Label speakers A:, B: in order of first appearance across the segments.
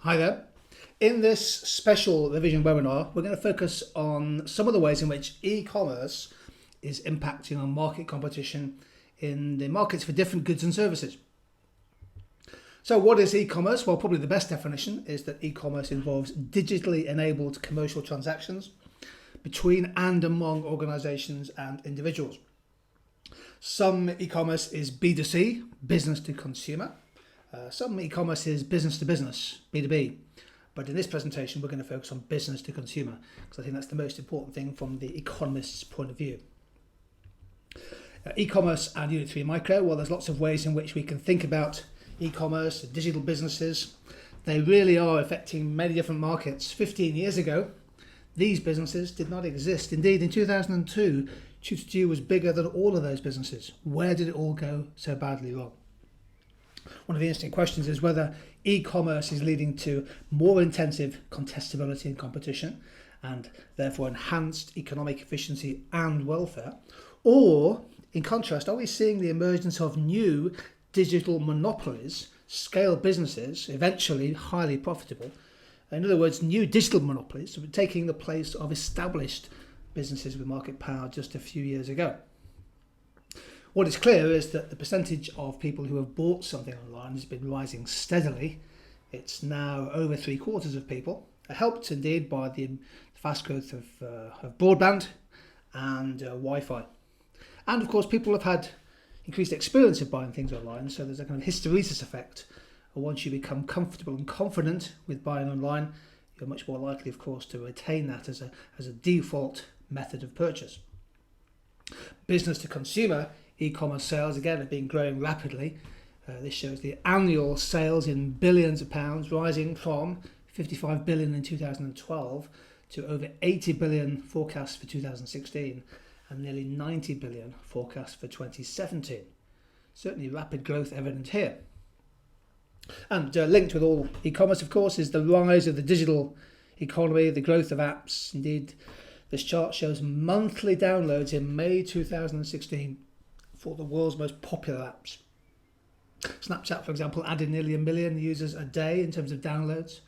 A: Hi there. In this special revision webinar, we're going to focus on some of the ways in which e-commerce is impacting on market competition in the markets for different goods and services. So what is e-commerce? Well, probably the best definition is that e-commerce involves digitally enabled commercial transactions between and among organizations and individuals. Some e-commerce is B2C, business to consumer. Some e-commerce is business to business, B2B. But in this presentation, we're going to focus on business to consumer because I think that's the most important thing from the economist's point of view. E-commerce and Unit 3 Micro, well, there's lots of ways in which we can think about e-commerce, digital businesses. They really are affecting many different markets. 15 years ago, these businesses did not exist. Indeed, in 2002, Tutor was bigger than all of those businesses. Where did it all go so badly wrong? One of the interesting questions is whether e-commerce is leading to more intensive contestability and competition and therefore enhanced economic efficiency and welfare, or in contrast, are we seeing the emergence of new digital monopolies, scale businesses, eventually highly profitable? In other words, new digital monopolies are taking the place of established businesses with market power just a few years ago. What is clear is that the percentage of people who have bought something online has been rising steadily. It's now over 3/4 of people, helped indeed by the fast growth of broadband and Wi-Fi. And of course, people have had increased experience of buying things online, so there's a kind of hysteresis effect. Once you become comfortable and confident with buying online, you're much more likely, of course, to retain that as a default method of purchase. Business to consumer e-commerce sales, again, have been growing rapidly. This shows the annual sales in billions of pounds, rising from 55 billion in 2012 to over 80 billion forecast for 2016 and nearly 90 billion forecast for 2017. Certainly rapid growth evident here. And linked with all e-commerce, of course, is the rise of the digital economy, the growth of apps. Indeed, this chart shows monthly downloads in May 2016 for the world's most popular apps. Snapchat, for example, added nearly 1 million users a day in terms of downloads.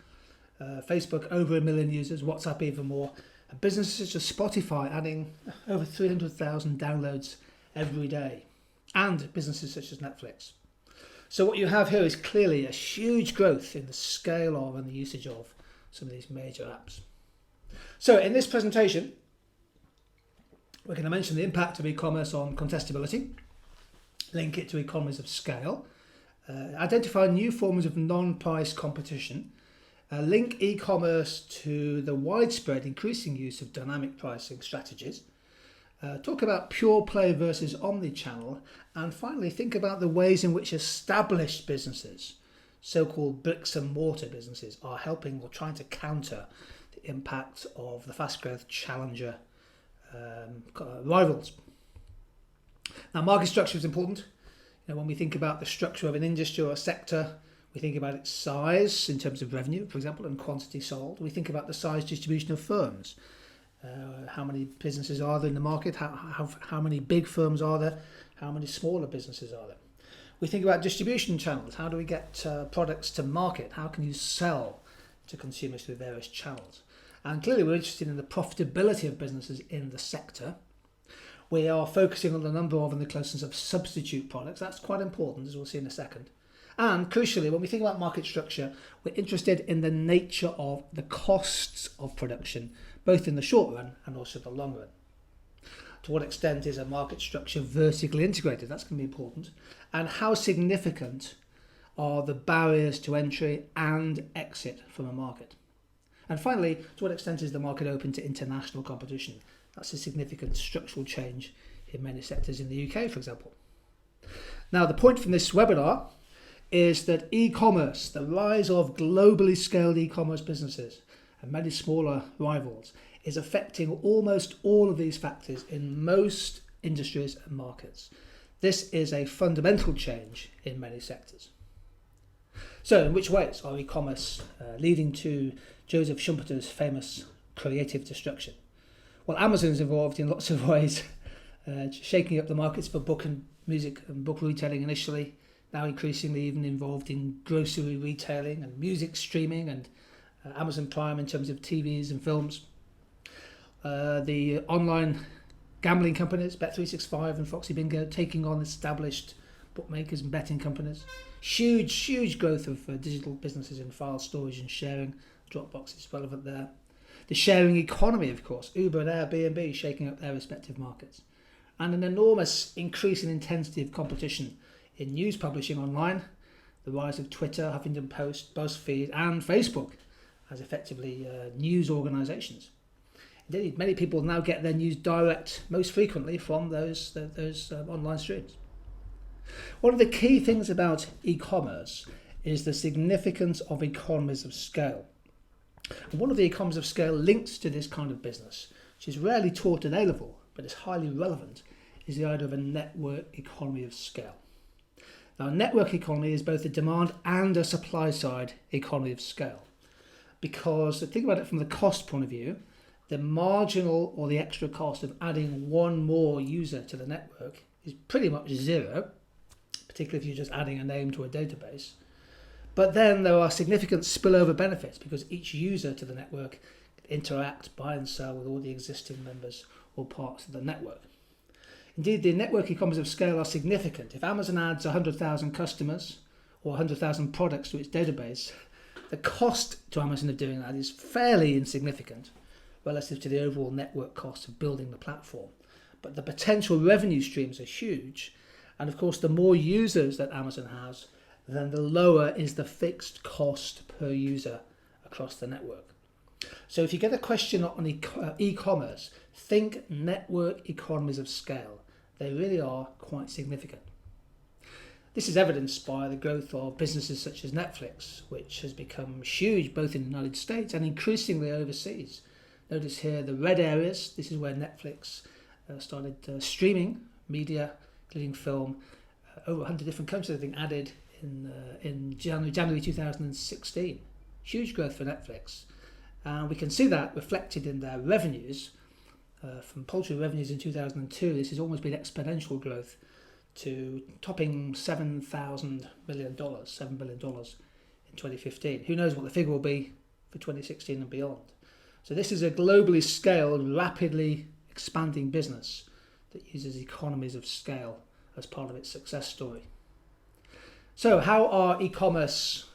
A: Facebook, over 1 million users. WhatsApp, even more. And businesses such as Spotify adding over 300,000 downloads every day. And businesses such as Netflix. So what you have here is clearly a huge growth in the scale of and the usage of some of these major apps. So in this presentation, we're going to mention the impact of e-commerce on contestability, link it to economies of scale, identify new forms of non-price competition, link e-commerce to the widespread increasing use of dynamic pricing strategies, talk about pure play versus omni-channel, and finally think about the ways in which established businesses, so-called bricks and mortar businesses, are helping or trying to counter the impact of the fast growth challenger rivals. Now, market structure is important. When we think about the structure of an industry or a sector, we think about its size in terms of revenue, for example, and quantity sold. We think about the size distribution of firms. How many businesses are there in the market? How many big firms are there? How many smaller businesses are there? We think about distribution channels. How do we get products to market? How can you sell to consumers through various channels? And clearly we're interested in the profitability of businesses in the sector. We are focusing on the number of and the closeness of substitute products. That's quite important, as we'll see in a second. And crucially, when we think about market structure, we're interested in the nature of the costs of production, both in the short run and also the long run. To what extent is a market structure vertically integrated? That's going to be important. And how significant are the barriers to entry and exit from a market? And finally, to what extent is the market open to international competition? That's a significant structural change in many sectors in the UK, for example. Now, the point from this webinar is that e-commerce, the rise of globally scaled e-commerce businesses and many smaller rivals, is affecting almost all of these factors in most industries and markets. This is a fundamental change in many sectors. So, in which ways are e-commerce leading to Joseph Schumpeter's famous creative destruction? Well, Amazon is involved in lots of ways, shaking up the markets for book and music and book retailing initially, now increasingly even involved in grocery retailing and music streaming and Amazon Prime in terms of TVs and films. The online gambling companies, Bet365 and Foxy Bingo, taking on established bookmakers and betting companies. Huge growth of digital businesses in file storage and sharing. Dropbox is relevant there. The sharing economy, of course, Uber and AirBNB shaking up their respective markets. And an enormous increase in intensity of competition in news publishing online, the rise of Twitter, Huffington Post, BuzzFeed and Facebook as effectively news organisations. Indeed, many people now get their news direct, most frequently from those online streams. One of the key things about e-commerce is the significance of economies of scale. And one of the economies of scale linked to this kind of business, which is rarely taught at A-level, but is highly relevant, is the idea of a network economy of scale. Now, a network economy is both a demand and a supply side economy of scale. Because, think about it from the cost point of view, the marginal or the extra cost of adding one more user to the network is pretty much zero, particularly if you're just adding a name to a database. But then there are significant spillover benefits because each user to the network can interact, buy and sell with all the existing members or parts of the network. Indeed, the network economies of scale are significant. If Amazon adds 100,000 customers or 100,000 products to its database, the cost to Amazon of doing that is fairly insignificant relative to the overall network cost of building the platform. But the potential revenue streams are huge. And of course, the more users that Amazon has, then the lower is the fixed cost per user across the network. So if you get a question on e-commerce, think network economies of scale. They really are quite significant. This is evidenced by the growth of businesses such as Netflix, which has become huge both in the United States and increasingly overseas. Notice here the red areas. This is where Netflix started streaming media, including film, over 100 different countries, I think, added in January 2016. Huge growth for Netflix. And we can see that reflected in their revenues. From poultry revenues in 2002, this has almost been exponential growth to topping $7 billion in 2015. Who knows what the figure will be for 2016 and beyond. So this is a globally scaled, rapidly expanding business that uses economies of scale as part of its success story. So how are e-commerce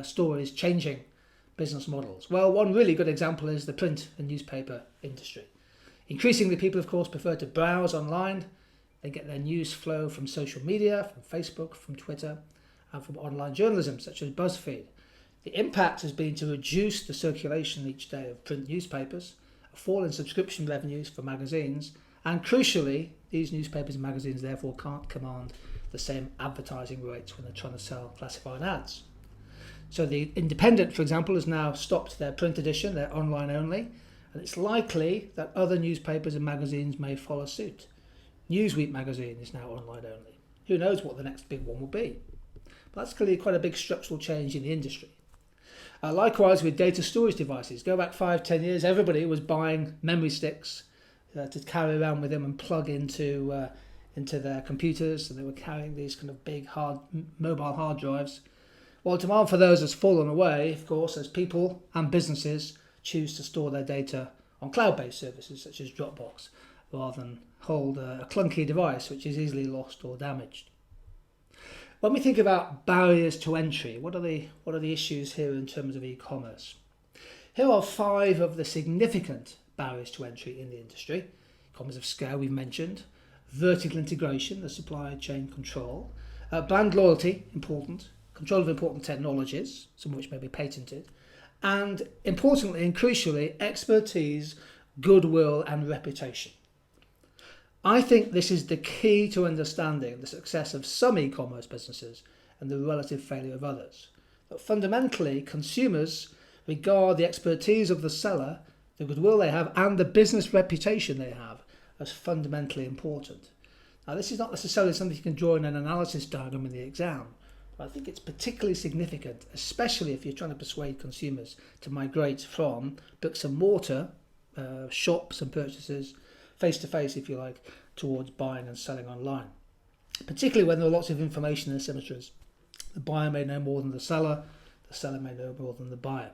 A: stories changing business models? Well, one really good example is the print and newspaper industry. Increasingly, people, of course, prefer to browse online. They get their news flow from social media, from Facebook, from Twitter, and from online journalism, such as BuzzFeed. The impact has been to reduce the circulation each day of print newspapers, a fall in subscription revenues for magazines, and crucially, these newspapers and magazines therefore can't command the same advertising rates when they're trying to sell classified ads. So the Independent, for example, has now stopped their print edition, they're online only, and it's likely that other newspapers and magazines may follow suit. Newsweek magazine is now online only. Who knows what the next big one will be? But that's clearly quite a big structural change in the industry. Likewise with data storage devices. Go back 5-10 years, everybody was buying memory sticks to carry around with them and plug into their computers, and they were carrying these kind of big mobile hard drives. Well, demand for those has fallen away, of course, as people and businesses choose to store their data on cloud-based services such as Dropbox, rather than hold a clunky device which is easily lost or damaged. When we think about barriers to entry, what are the issues here in terms of e-commerce? Here are 5 of the significant barriers to entry in the industry. Economies of scale we've mentioned, vertical integration, the supply chain control, brand loyalty, important, control of important technologies, some of which may be patented, and importantly and crucially, expertise, goodwill and reputation. I think this is the key to understanding the success of some e-commerce businesses and the relative failure of others. But fundamentally, consumers regard the expertise of the seller, the goodwill they have, and the business reputation they have as fundamentally important. Now, this is not necessarily something you can draw in an analysis diagram in the exam, but I think it's particularly significant, especially if you're trying to persuade consumers to migrate from bricks and mortar, shops and purchases, face-to-face, if you like, towards buying and selling online. particularly when there are lots of information asymmetries. The buyer may know more than the seller may know more than the buyer.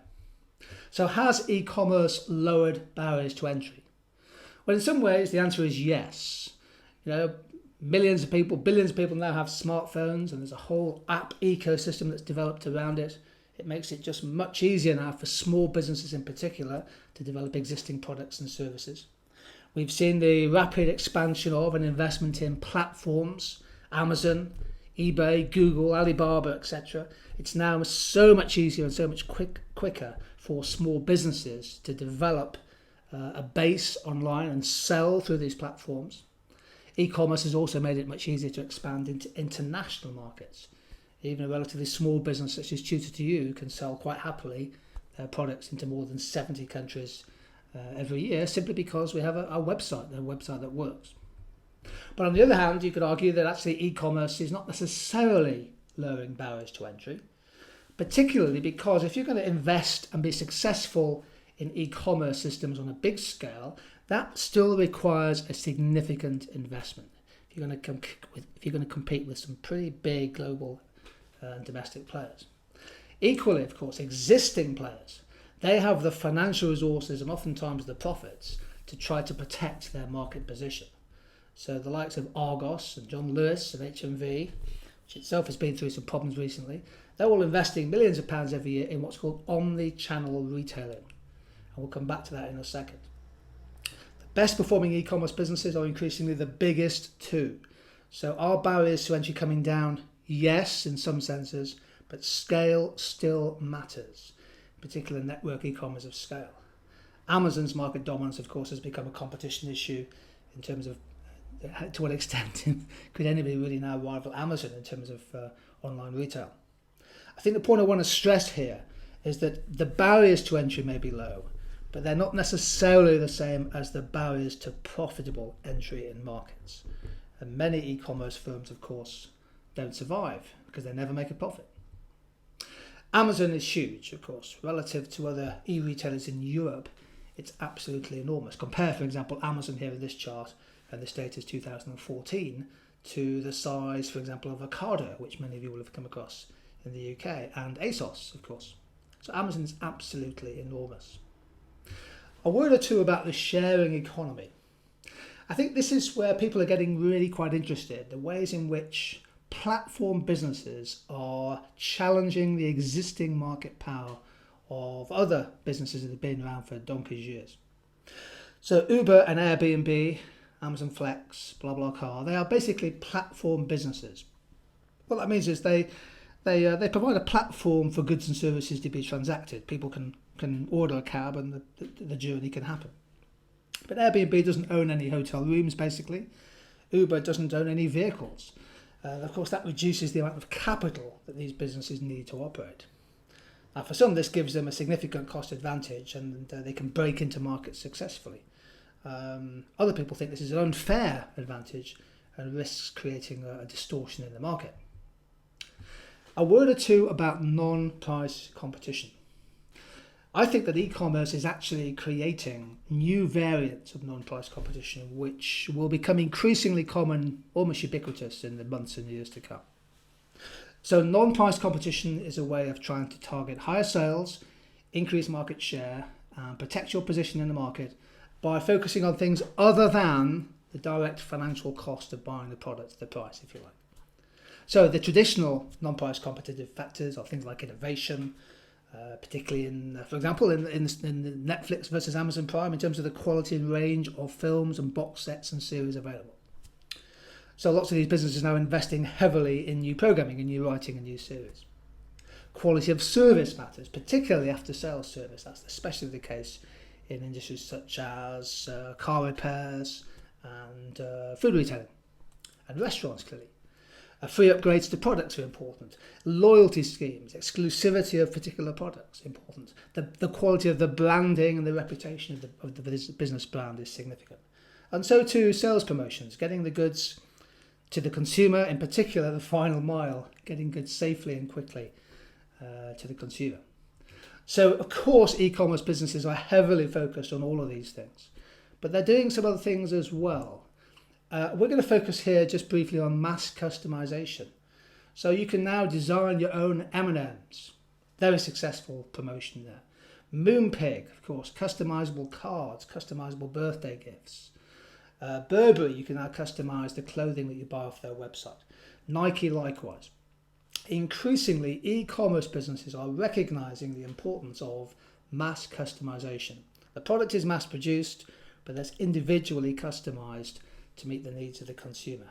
A: So has e-commerce lowered barriers to entry? Well, in some ways the answer is yes. Millions of people, billions of people now have smartphones, and there's a whole app ecosystem that's developed around it. It makes it just much easier now for small businesses in particular to develop existing products and services. We've seen the rapid expansion of and investment in platforms, Amazon, eBay, Google, Alibaba, etc. It's now so much easier and so much quicker for small businesses to develop a base online and sell through these platforms. E-commerce has also made it much easier to expand into international markets. Even a relatively small business such as Tutor2You can sell quite happily products into more than 70 countries every year, simply because we have a website that works. But on the other hand, you could argue that actually e-commerce is not necessarily lowering barriers to entry, particularly because if you're going to invest and be successful in e-commerce systems on a big scale, that still requires a significant investment. If you're going to compete with some pretty big global domestic players. Equally, of course, existing players, they have the financial resources and oftentimes the profits to try to protect their market position. So the likes of Argos and John Lewis and HMV, which itself has been through some problems recently, they're all investing millions of pounds every year in what's called omni-channel retailing. And we'll come back to that in a second. The best performing e-commerce businesses are increasingly the biggest too. So are barriers to entry coming down? Yes, in some senses, but scale still matters, in particular network e-commerce of scale. Amazon's market dominance, of course, has become a competition issue in terms of to what extent could anybody really now rival Amazon in terms of online retail. I think the point I want to stress here is that the barriers to entry may be low, but they're not necessarily the same as the barriers to profitable entry in markets. And many e-commerce firms, of course, don't survive because they never make a profit. Amazon is huge, of course. Relative to other e-retailers in Europe, it's absolutely enormous. Compare, for example, Amazon here in this chart, and this date is 2014, to the size, for example, of Ocado, which many of you will have come across in the UK, and ASOS, of course. So Amazon is absolutely enormous. A word or two about the sharing economy. I think this is where people are getting really quite interested, the ways in which platform businesses are challenging the existing market power of other businesses that have been around for donkey's years. So Uber and AirBNB, Amazon Flex, BlaBlaCar, they are basically platform businesses. What that means is they provide a platform for goods and services to be transacted. People can order a cab and the journey can happen. But Airbnb doesn't own any hotel rooms, basically. Uber doesn't own any vehicles. Of course, that reduces the amount of capital that these businesses need to operate. Now, for some, this gives them a significant cost advantage and they can break into markets successfully. Other people think this is an unfair advantage and risks creating a distortion in the market. A word or two about non-price competition. I think that e-commerce is actually creating new variants of non-price competition which will become increasingly common, almost ubiquitous in the months and years to come. So non-price competition is a way of trying to target higher sales, increase market share, and protect your position in the market by focusing on things other than the direct financial cost of buying the product, the price, if you like. So the traditional non-price competitive factors are things like innovation, particularly in, for example, in Netflix versus Amazon Prime in terms of the quality and range of films and box sets and series available. So lots of these businesses are now investing heavily in new programming and new writing and new series. Quality of service matters, particularly after sales service. That's especially the case in industries such as car repairs and food retailing and restaurants, clearly. Free upgrades to products are important. Loyalty schemes, exclusivity of particular products, important. The quality of the branding and the reputation of the business brand is significant. And so too sales promotions, getting the goods to the consumer, in particular the final mile, getting goods safely and quickly to the consumer. So of course e-commerce businesses are heavily focused on all of these things, but they're doing some other things as well. We're going to focus here just briefly on mass customization. So you can now design your own M&Ms. Very successful promotion there. Moonpig, of course, customizable cards, customizable birthday gifts. Burberry, you can now customize the clothing that you buy off their website. Nike likewise. Increasingly, e-commerce businesses are recognizing the importance of mass customization. The product is mass produced, but that's individually customized to meet the needs of the consumer.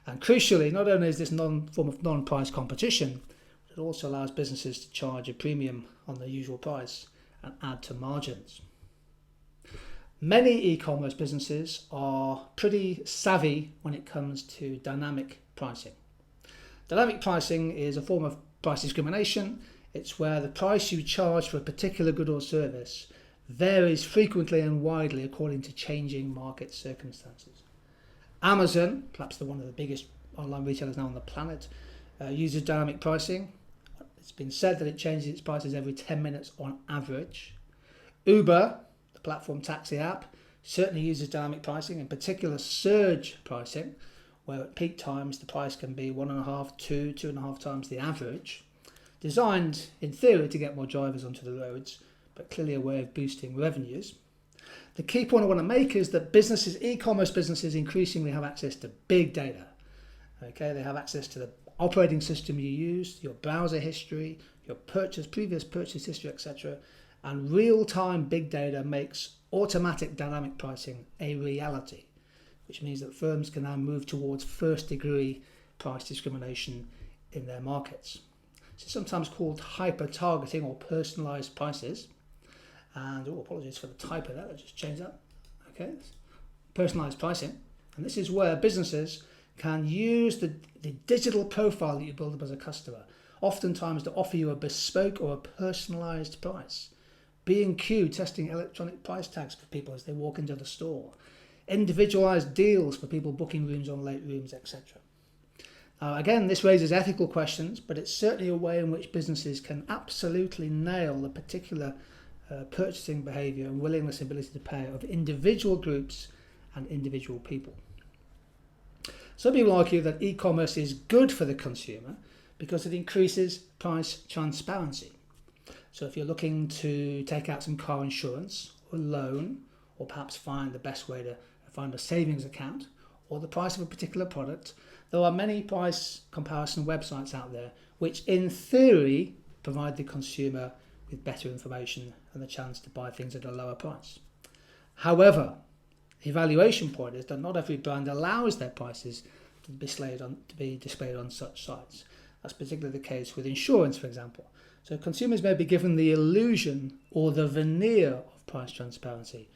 A: And crucially, not only is this form of non-price competition, but it also allows businesses to charge a premium on the usual price and add to margins. Many e-commerce businesses are pretty savvy when it comes to dynamic pricing. Dynamic pricing is a form of price discrimination. It's where the price you charge for a particular good or service varies frequently and widely according to changing market circumstances. Amazon, perhaps one of the biggest online retailers now on the planet, uses dynamic pricing. It's been said that it changes its prices every 10 minutes on average. Uber, the platform taxi app, certainly uses dynamic pricing, in particular surge pricing, where at peak times the price can be 1.5, 2.5 times the average. Designed in theory to get more drivers onto the roads, but clearly a way of boosting revenues. The key point I want to make is that businesses, e-commerce businesses, increasingly have access to big data. Okay, they have access to the operating system you used, your browser history, your previous purchase history, etc. And real-time big data makes automatic dynamic pricing a reality, which means that firms can now move towards first-degree price discrimination in their markets. It's sometimes called hyper-targeting or personalised prices. And apologies for the typo there, let's just change that. Okay, personalised pricing. And this is where businesses can use the digital profile that you build up as a customer, oftentimes to offer you a bespoke or a personalised price. B&Q testing electronic price tags for people as they walk into the store. Individualised deals for people booking rooms on late rooms, etc. Again, this raises ethical questions, but it's certainly a way in which businesses can absolutely nail the particular purchasing behaviour and willingness and ability to pay of individual groups and individual people. Some people argue that e-commerce is good for the consumer because it increases price transparency. So if you're looking to take out some car insurance or loan, or perhaps find the best way to find a savings account or the price of a particular product, there are many price comparison websites out there which in theory provide the consumer with better information and the chance to buy things at a lower price. However, the evaluation point is that not every brand allows their prices to be displayed on such sites. That's particularly the case with insurance, for example. So consumers may be given the illusion or the veneer of price transparency,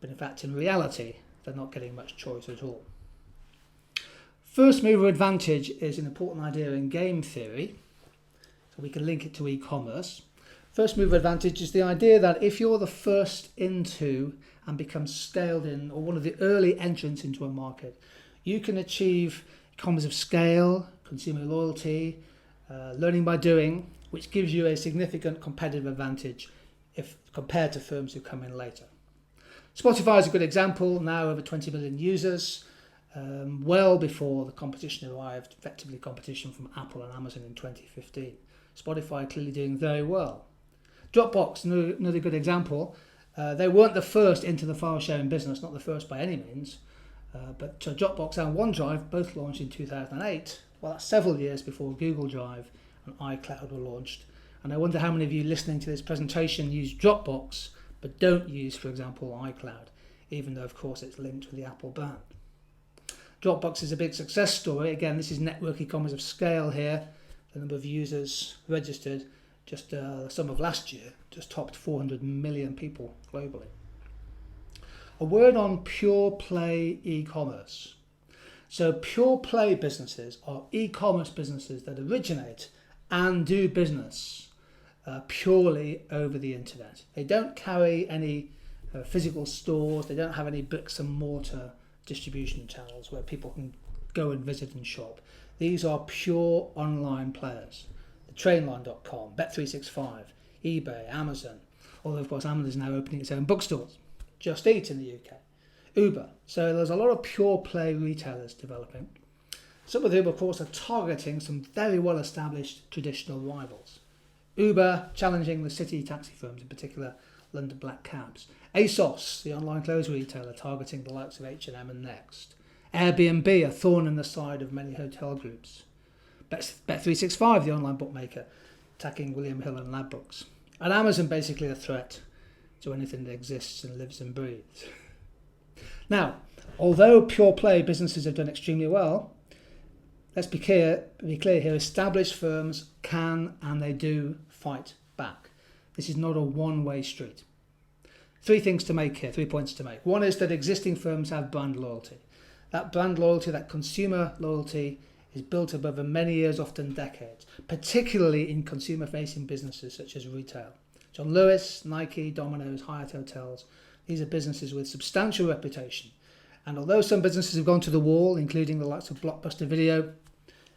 A: but in fact, in reality, they're not getting much choice at all. First mover advantage is an important idea in game theory, so we can link it to e-commerce. First mover advantage is the idea that if you're the first into and become scaled in, or one of the early entrants into a market, you can achieve economies of scale, consumer loyalty, learning by doing, which gives you a significant competitive advantage if compared to firms who come in later. Spotify is a good example, now over 20 million users, well before the competition arrived, effectively competition from Apple and Amazon in 2015. Spotify clearly doing very well. Dropbox, another good example. They weren't the first into the file sharing business, not the first by any means, but Dropbox and OneDrive both launched in 2008. Well, that's several years before Google Drive and iCloud were launched. And I wonder how many of you listening to this presentation use Dropbox, but don't use, for example, iCloud, even though, of course, it's linked with the Apple brand. Dropbox is a big success story. Again, this is network economies of scale here. The number of users registered just the sum of last year just topped 400 million people globally. A word on pure play e-commerce. So pure play businesses are e-commerce businesses that originate and do business purely over the internet. They don't carry any physical stores. They don't have any bricks and mortar distribution channels where people can go and visit and shop. These are pure online players. Trainline.com, Bet365, eBay, Amazon, although of course Amazon is now opening its own bookstores. Just Eat in the UK. Uber. So there's a lot of pure play retailers developing. Some of whom, of course, are targeting some very well established traditional rivals. Uber challenging the city taxi firms, in particular London black cabs. ASOS, the online clothes retailer, targeting the likes of H&M and Next. AirBNB, a thorn in the side of many hotel groups. Bet365, the online bookmaker, attacking William Hill and Ladbrokes. And Amazon basically a threat to anything that exists and lives and breathes. Now, although pure play businesses have done extremely well, let's be clear here, established firms can and they do fight back. This is not a one-way street. 3 things to make here, 3 points to make. One is that existing firms have brand loyalty. That brand loyalty, that consumer loyalty, is built up over many years, often decades, particularly in consumer-facing businesses such as retail. John Lewis, Nike, Dominos, Hyatt Hotels, these are businesses with substantial reputation. And although some businesses have gone to the wall, including the likes of Blockbuster Video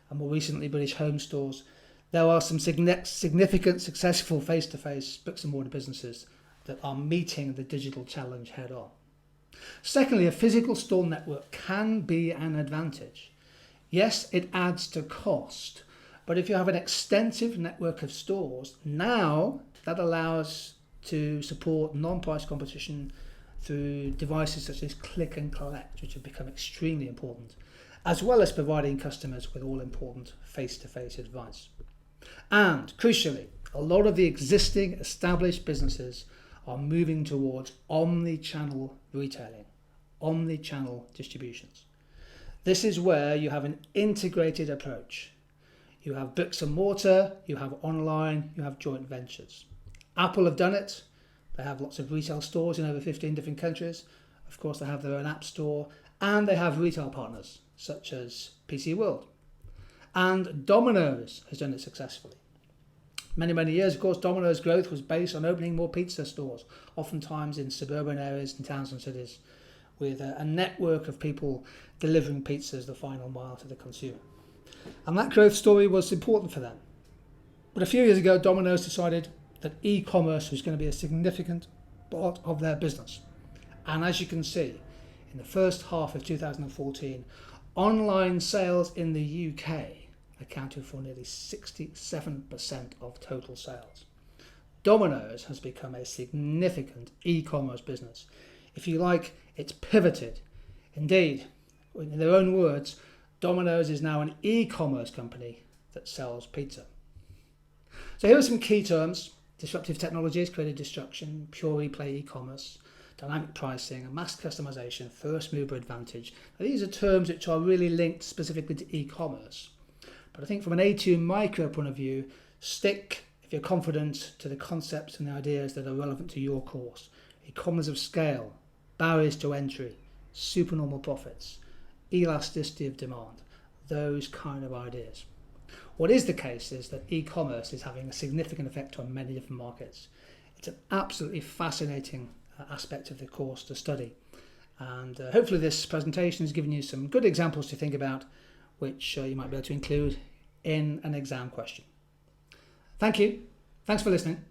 A: and more recently British Home Stores, there are some significant, successful face-to-face bricks and mortar businesses that are meeting the digital challenge head on. Secondly, a physical store network can be an advantage. Yes, it adds to cost, but if you have an extensive network of stores, now that allows to support non-price competition through devices such as click and collect, which have become extremely important, as well as providing customers with all-important face-to-face advice. And crucially, a lot of the existing established businesses are moving towards omni-channel retailing, omni-channel distributions. This is where you have an integrated approach. You have bricks and mortar, you have online, you have joint ventures. Apple have done it. They have lots of retail stores in over 15 different countries. Of course, they have their own app store, and they have retail partners such as PC World. And Domino's has done it successfully. Many years, of course, Domino's growth was based on opening more pizza stores, oftentimes in suburban areas and towns and cities, with a network of people delivering pizzas the final mile to the consumer. And that growth story was important for them. But a few years ago, Domino's decided that e-commerce was going to be a significant part of their business. And as you can see, in the first half of 2014, online sales in the UK accounted for nearly 67% of total sales. Domino's has become a significant e-commerce business. If you like, it's pivoted. Indeed, in their own words, Domino's is now an e-commerce company that sells pizza. So here are some key terms: disruptive technologies, creative destruction, pure replay e-commerce, dynamic pricing, and mass customization, first mover advantage. Now, these are terms which are really linked specifically to e-commerce. But I think from an A2 micro point of view, stick, if you're confident, to the concepts and the ideas that are relevant to your course. Economies of scale, barriers to entry, supernormal profits, elasticity of demand, those kind of ideas. What is the case is that e-commerce is having a significant effect on many different markets. It's an absolutely fascinating aspect of the course to study. And hopefully this presentation has given you some good examples to think about, which you might be able to include in an exam question. Thank you. Thanks for listening.